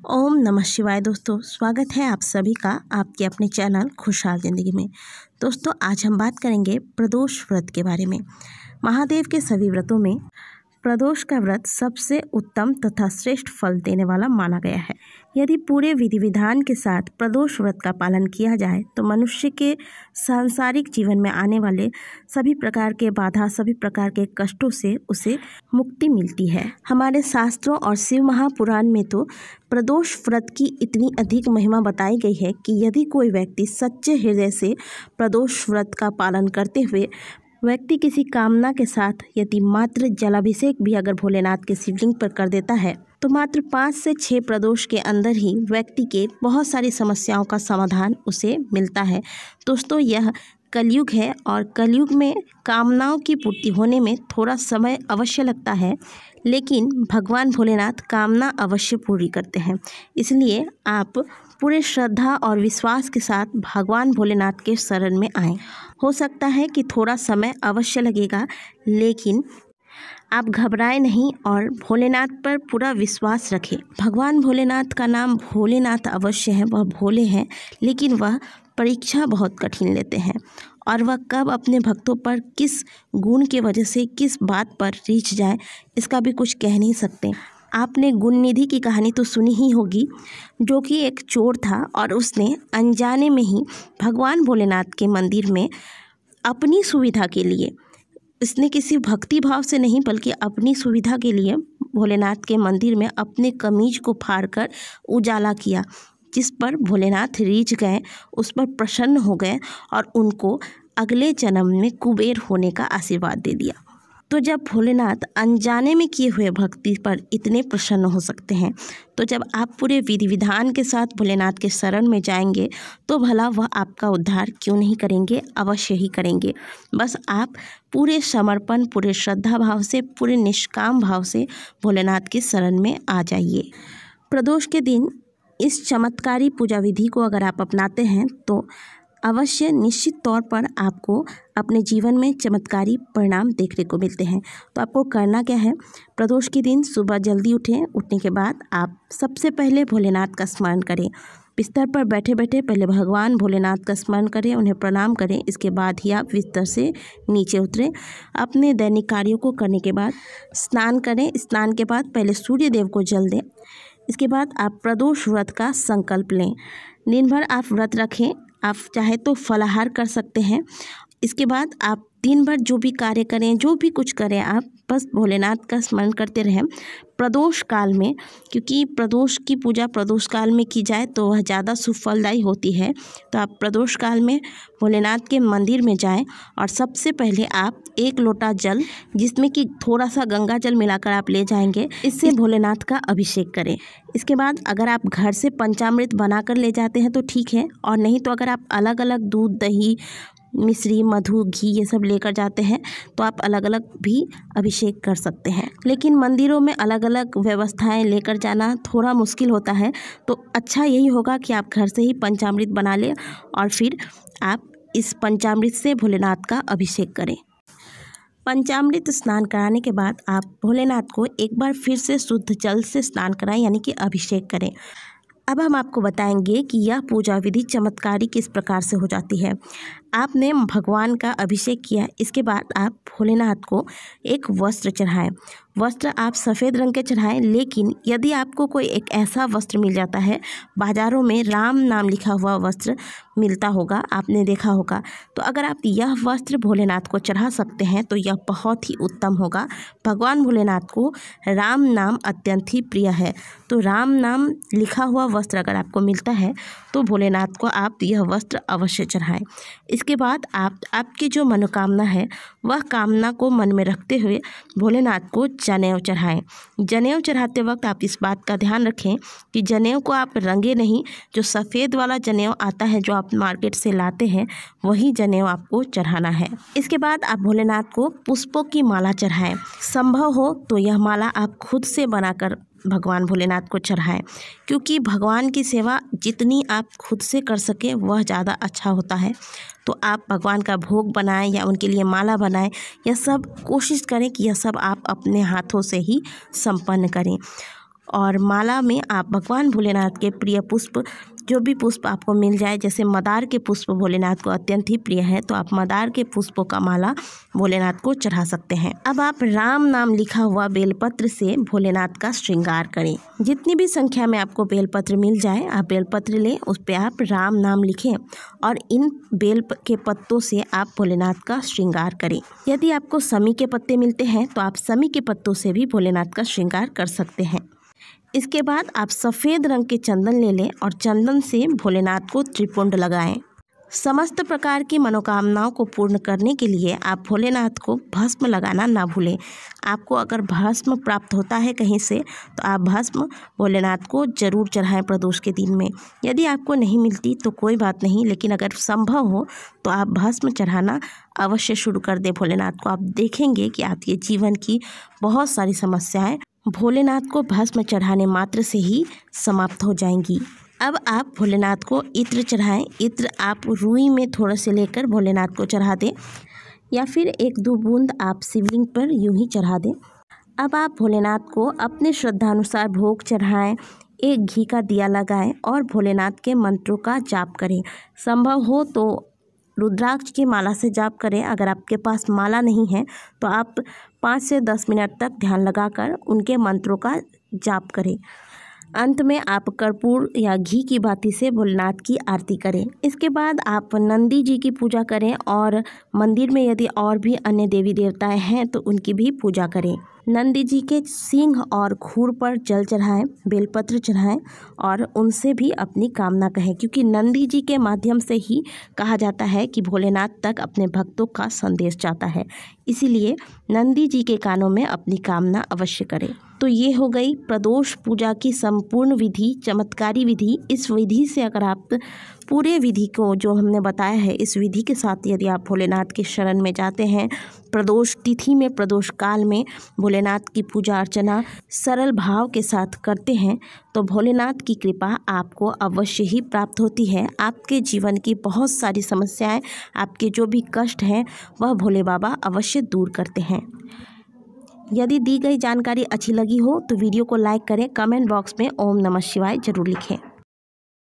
ओम नमः शिवाय। दोस्तों, स्वागत है आप सभी का आपके अपने चैनल खुशहाल ज़िंदगी में। दोस्तों, आज हम बात करेंगे प्रदोष व्रत के बारे में। महादेव के सभी व्रतों में प्रदोष का व्रत सबसे उत्तम तथा श्रेष्ठ फल देने वाला माना गया है। यदि पूरे विधि विधान के साथ प्रदोष व्रत का पालन किया जाए तो मनुष्य के सांसारिक जीवन में आने वाले सभी प्रकार के बाधा, सभी प्रकार के कष्टों से उसे मुक्ति मिलती है। हमारे शास्त्रों और शिव महापुराण में तो प्रदोष व्रत की इतनी अधिक महिमा बताई गई है कि यदि कोई व्यक्ति सच्चे हृदय से प्रदोष व्रत का पालन करते हुए व्यक्ति किसी कामना के साथ यदि मात्र जलाभिषेक भी अगर भोलेनाथ के शिवलिंग पर कर देता है तो मात्र 5 से 6 प्रदोष के अंदर ही व्यक्ति के बहुत सारी समस्याओं का समाधान उसे मिलता है। दोस्तों, यह कलयुग है और कलयुग में कामनाओं की पूर्ति होने में थोड़ा समय अवश्य लगता है, लेकिन भगवान भोलेनाथ कामना अवश्य पूरी करते हैं। इसलिए आप पूरे श्रद्धा और विश्वास के साथ भगवान भोलेनाथ के शरण में आएं। हो सकता है कि थोड़ा समय अवश्य लगेगा, लेकिन आप घबराएं नहीं और भोलेनाथ पर पूरा विश्वास रखें। भगवान भोलेनाथ का नाम भोलेनाथ अवश्य है, वह भोले हैं, लेकिन वह परीक्षा बहुत कठिन लेते हैं और वह कब अपने भक्तों पर किस गुण की वजह से किस बात पर रीझ जाए इसका भी कुछ कह नहीं सकते। आपने गुणनिधि की कहानी तो सुनी ही होगी, जो कि एक चोर था और उसने अनजाने में ही भगवान भोलेनाथ के मंदिर में अपनी सुविधा के लिए, इसने किसी भक्ति भाव से नहीं बल्कि अपनी सुविधा के लिए भोलेनाथ के मंदिर में अपने कमीज को फाड़कर उजाला किया, जिस पर भोलेनाथ रीझ गए, उस पर प्रसन्न हो गए और उनको अगले जन्म में कुबेर होने का आशीर्वाद दे दिया। तो जब भोलेनाथ अनजाने में किए हुए भक्ति पर इतने प्रसन्न हो सकते हैं, तो जब आप पूरे विधि विधान के साथ भोलेनाथ के शरण में जाएंगे तो भला वह आपका उद्धार क्यों नहीं करेंगे, अवश्य ही करेंगे। बस आप पूरे समर्पण, पूरे श्रद्धा भाव से, पूरे निष्काम भाव से भोलेनाथ के शरण में आ जाइए। प्रदोष के दिन इस चमत्कारी पूजा विधि को अगर आप अपनाते हैं तो अवश्य निश्चित तौर पर आपको अपने जीवन में चमत्कारी परिणाम देखने को मिलते हैं। तो आपको करना क्या है, प्रदोष के दिन सुबह जल्दी उठें। उठने के बाद आप सबसे पहले भोलेनाथ का स्मरण करें। बिस्तर पर बैठे बैठे पहले भगवान भोलेनाथ का स्मरण करें, उन्हें प्रणाम करें। इसके बाद ही आप बिस्तर से नीचे उतरें। अपने दैनिक कार्यों को करने के बाद स्नान करें। स्नान के बाद पहले सूर्य देव को जल दें। इसके बाद आप प्रदोष व्रत का संकल्प लें। दिन भर आप व्रत रखें। आप चाहे तो फलाहार कर सकते हैं। इसके बाद आप दिन भर जो भी कार्य करें, जो भी कुछ करें, आप बस भोलेनाथ का स्मरण करते रहें। प्रदोष काल में, क्योंकि प्रदोष की पूजा प्रदोष काल में की जाए तो वह ज़्यादा सुफलदायी होती है, तो आप प्रदोष काल में भोलेनाथ के मंदिर में जाएं और सबसे पहले आप 1 लोटा जल, जिसमें कि थोड़ा सा गंगा जल मिलाकर आप ले जाएंगे, इससे भोलेनाथ का अभिषेक करें। इसके बाद अगर आप घर से पंचामृत बनाकर ले जाते हैं तो ठीक है, और नहीं तो अगर आप अलग अलग दूध, दही, मिश्री, मधु, घी ये सब लेकर जाते हैं तो आप अलग अलग भी अभिषेक कर सकते हैं। लेकिन मंदिरों में अलग अलग व्यवस्थाएं लेकर जाना थोड़ा मुश्किल होता है, तो अच्छा यही होगा कि आप घर से ही पंचामृत बना लें और फिर आप इस पंचामृत से भोलेनाथ का अभिषेक करें। पंचामृत स्नान कराने के बाद आप भोलेनाथ को एक बार फिर से शुद्ध जल से स्नान कराएं, यानी कि अभिषेक करें। अब हम आपको बताएंगे कि यह पूजा विधि चमत्कारी किस प्रकार से हो जाती है। आपने भगवान का अभिषेक किया, इसके बाद आप भोलेनाथ को एक वस्त्र चढ़ाएं। वस्त्र आप सफ़ेद रंग के चढ़ाएं, लेकिन यदि आपको कोई एक ऐसा वस्त्र मिल जाता है, बाज़ारों में राम नाम लिखा हुआ वस्त्र मिलता होगा, आपने देखा होगा, तो अगर आप यह वस्त्र भोलेनाथ को चढ़ा सकते हैं तो यह बहुत ही उत्तम होगा। भगवान भोलेनाथ को राम नाम अत्यंत ही प्रिय है, तो राम नाम लिखा हुआ वस्त्र अगर आपको मिलता है तो भोलेनाथ को आप यह वस्त्र अवश्य चढ़ाएं। इसके बाद आपकी जो मनोकामना है वह कामना को मन में रखते हुए भोलेनाथ को जनेऊ चढ़ाएं। जनेऊ चढ़ाते वक्त आप इस बात का ध्यान रखें कि जनेऊ को आप रंगे नहीं। जो सफ़ेद वाला जनेऊ आता है, जो आप मार्केट से लाते हैं, वही जनेऊ आपको चढ़ाना है। इसके बाद आप भोलेनाथ को पुष्पों की माला चढ़ाएं। संभव हो तो यह माला आप खुद से बनाकर भगवान भोलेनाथ को चढ़ाएं, क्योंकि भगवान की सेवा जितनी आप खुद से कर सकें वह ज़्यादा अच्छा होता है। तो आप भगवान का भोग बनाएं या उनके लिए माला बनाएं, यह सब कोशिश करें कि यह सब आप अपने हाथों से ही संपन्न करें। और माला में आप भगवान भोलेनाथ के प्रिय पुष्प, जो भी पुष्प आपको मिल जाए, जैसे मदार के पुष्प भोलेनाथ को अत्यंत ही प्रिय है, तो आप मदार के पुष्पों का माला भोलेनाथ को चढ़ा सकते हैं। अब आप राम नाम लिखा हुआ बेलपत्र से भोलेनाथ का श्रृंगार करें। जितनी भी संख्या में आपको बेलपत्र मिल जाए, आप बेलपत्र लें, उस पर आप राम नाम लिखें और इन बेल के पत्तों से आप भोलेनाथ का श्रृंगार करें। यदि आपको समी के पत्ते मिलते हैं तो आप समी के पत्तों से भी भोलेनाथ का श्रृंगार कर सकते हैं। इसके बाद आप सफ़ेद रंग के चंदन ले लें और चंदन से भोलेनाथ को त्रिपुंड लगाएं। समस्त प्रकार की मनोकामनाओं को पूर्ण करने के लिए आप भोलेनाथ को भस्म लगाना ना भूलें। आपको अगर भस्म प्राप्त होता है कहीं से तो आप भस्म भोलेनाथ को जरूर चढ़ाएं प्रदोष के दिन में। यदि आपको नहीं मिलती तो कोई बात नहीं, लेकिन अगर संभव हो तो आप भस्म चढ़ाना अवश्य शुरू कर दें भोलेनाथ को। आप देखेंगे कि आपके जीवन की बहुत सारी समस्याएं भोलेनाथ को भस्म चढ़ाने मात्र से ही समाप्त हो जाएंगी। अब आप भोलेनाथ को इत्र चढ़ाएं। इत्र आप रुई में थोड़ा से लेकर भोलेनाथ को चढ़ा दें या फिर 1-2 बूंद आप शिवलिंग पर यूं ही चढ़ा दें। अब आप भोलेनाथ को अपने श्रद्धानुसार भोग चढ़ाएं, एक घी का दिया लगाएं और भोलेनाथ के मंत्रों का जाप करें। संभव हो तो रुद्राक्ष की माला से जाप करें। अगर आपके पास माला नहीं है तो आप 5 से 10 मिनट तक ध्यान लगाकर उनके मंत्रों का जाप करें। अंत में आप कर्पूर या घी की बाती से भोलेनाथ की आरती करें। इसके बाद आप नंदी जी की पूजा करें और मंदिर में यदि और भी अन्य देवी देवताएं हैं तो उनकी भी पूजा करें। नंदी जी के सींग और खूर पर जल चढ़ाएं, बेलपत्र चढ़ाएं और उनसे भी अपनी कामना कहें, क्योंकि नंदी जी के माध्यम से ही कहा जाता है कि भोलेनाथ तक अपने भक्तों का संदेश जाता है। इसीलिए नंदी जी के कानों में अपनी कामना अवश्य करें। तो ये हो गई प्रदोष पूजा की संपूर्ण विधि, चमत्कारी विधि। इस विधि से अगर आप पूरे विधि को जो हमने बताया है, इस विधि के साथ यदि आप भोलेनाथ के शरण में जाते हैं, प्रदोष तिथि में, प्रदोष काल में भोलेनाथ की पूजा अर्चना सरल भाव के साथ करते हैं, तो भोलेनाथ की कृपा आपको अवश्य ही प्राप्त होती है। आपके जीवन की बहुत सारी समस्याएं, आपके जो भी कष्ट हैं, वह भोले बाबा अवश्य दूर करते हैं। यदि दी गई जानकारी अच्छी लगी हो तो वीडियो को लाइक करें, कमेंट बॉक्स में ओम नमः शिवाय जरूर लिखें।